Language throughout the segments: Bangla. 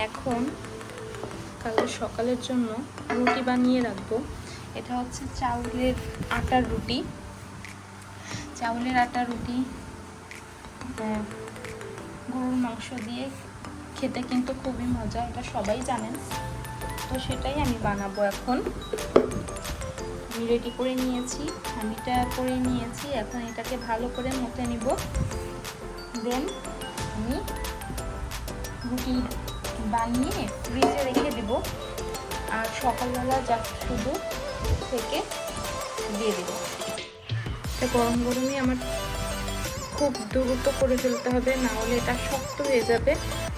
এখন কালকে সকালের জন্য রুটি বানিয়ে রাখবো। এটা হচ্ছে চাউলের আটার রুটি। চাউলের আটার রুটি গরুর মাংস দিয়ে খেতে কিন্তু খুবই মজা, এটা সবাই জানেন। তো সেটাই আমি বানাবো এখন। আমি রেডি করে নিয়েছি, আমিটা করে নিয়েছি। এখন এটাকে ভালো করে মথে নিব। দেন আমি রুটি বানিয়ে ফ্রিজে রেখে দেব। আর সকালবেলা যা শুধু থেকে দিয়ে দেব। এটা গরম গরমই আমার খুব দ্রুত করে ফেলতে হবে, না হলে এটা শক্ত হয়ে যাবে।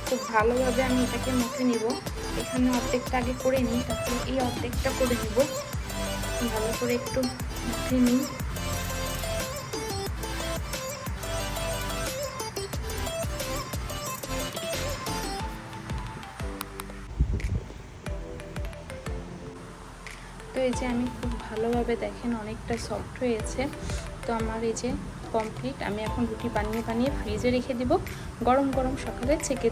খুব ভালোভাবে আমি এটাকে মথে নিব। এখানে অর্ধেকটা আগে করে নিই, তারপরে এই অর্ধেকটা করে নিব। ভালো করে একটু মথে নিই। তো এই যে আমি খুব ভালোভাবে দেখেন অনেকটা সফট হয়েছে। তো আমার এই যে কমপ্লিট। আমি এখন রুটি বানিয়ে বানিয়ে ফ্রিজে রেখে দিব। গরম গরম সকালে ছেঁকে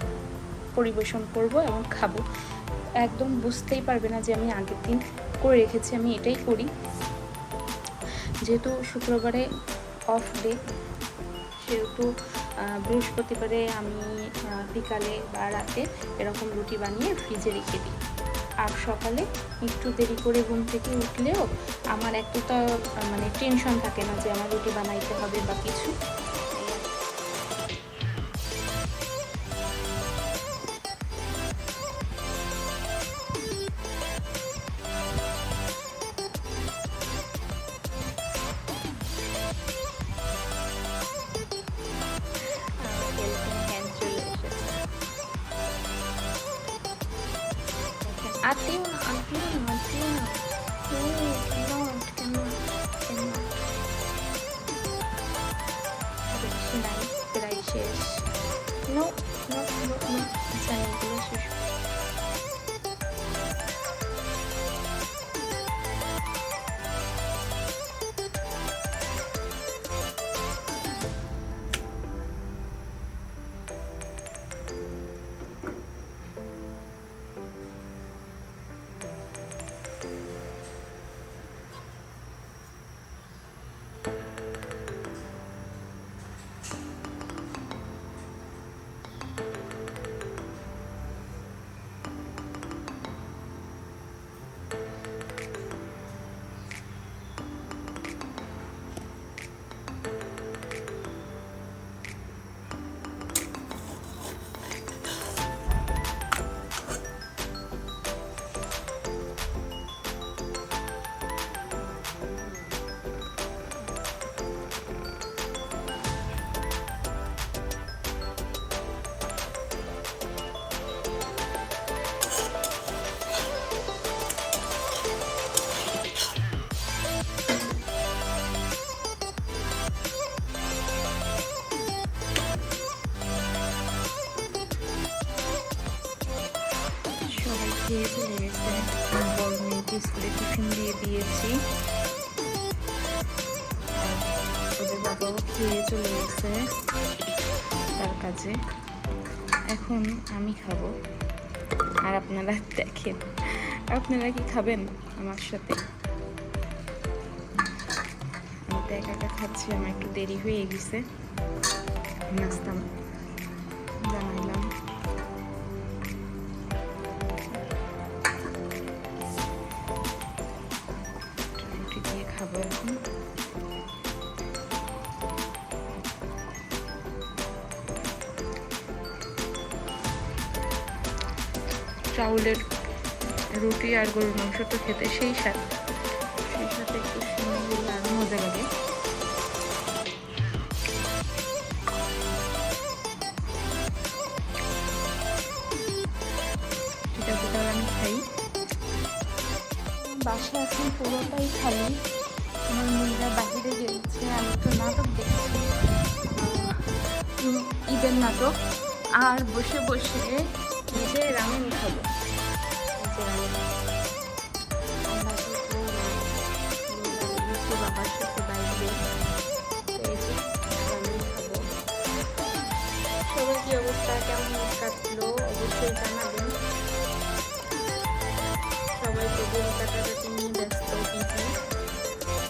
পরিবেশন করব এবং খাবো। একদম বুঝতেই পারবে না যে আমি আগের দিন করে রেখেছি। আমি এটাই করি, যেহেতু শুক্রবারে অফ ডে, সেহেতু বৃহস্পতিবারে আমি বিকালে বা রাতে এরকম রুটি বানিয়ে ফ্রিজে রেখে দিই। আর সকালে একটু দেরি করে ঘুম থেকে উঠলেও আমার এতটা মানে টেনশন থাকে না যে আমার রুটি বানাইতে হবে বা কিছু। আত্মীয় না, আত্মীয় না, আত্মীয় না। প্রায় শেষ। নো নো নো নো, জানিগুলো শেষ। খেয়ে চলে গেছে। বড় মেয়েকে স্কুলে টিফিন দিয়ে দিয়েছি, ওদের বাবাও খেয়ে চলে গেছে তার কাজে। এখন আমি খাবো। আর আপনারা দেখেন, আপনারা কি খাবেন আমার সাথে? আমি তো একা একা খাচ্ছি, আমার একটু দেরি হয়ে গেছে। নাস্তা জানাইলাম। খাবো এখন। চাউলের রুটি আর গরুর মাংস তো খেতে সেই সাথে একটু সিমের দিলে আরো মজা লাগে। ঠিক আছে, তাহলে আমি খাই। বাসা এখন পুরোটাই খালি। আমার মেয়েরা বাহিরে গেছে, আমি তো নাটক দেখছি, ঈদের নাটক। আর বসে বসে নিজে রামেন খাবো। বাবার সাথে বাইরে রামেন খাবো। সবার কি অবস্থা, কেমন কাটলো অবশ্যই জানাবেন। বই কাটাকাটি নিয়ে ব্যস্ত বিজি।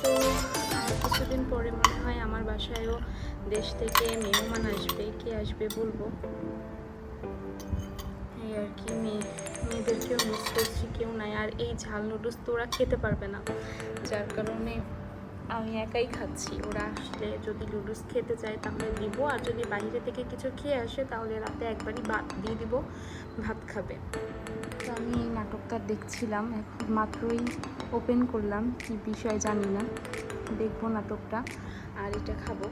তো আর কিছুদিন পরে মনে হয় আমার বাসায়ও দেশ থেকে মেহমান আসবে, কে আসবে বলবো। এই আর কি, মেয়েদেরকেও মিস করছি, কেউ নাই। আর এই ঝাল নুডলস তো ওরা খেতে পারবে না, যার কারণে আমি একাই খাচ্ছি। ওরা আসলে যদি নুডলস খেতে চায় তাহলে দিব, আর যদি বাইরে থেকে কিছু খেয়ে আসে তাহলে রাতে একবারই ভাত দিয়ে দিব, ভাত খাবে। তো আমি এই নাটকটা দেখছিলাম, এখন মাত্রই ওপেন করলাম, কি বিষয় জানি না, দেখবো নাটকটা আর এটা খাবো।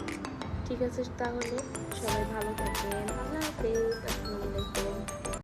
ঠিক আছে, তাহলে সবাই ভালো থাকবেন, আল্লাহ হাফেজ, আসসালামু আলাইকুম।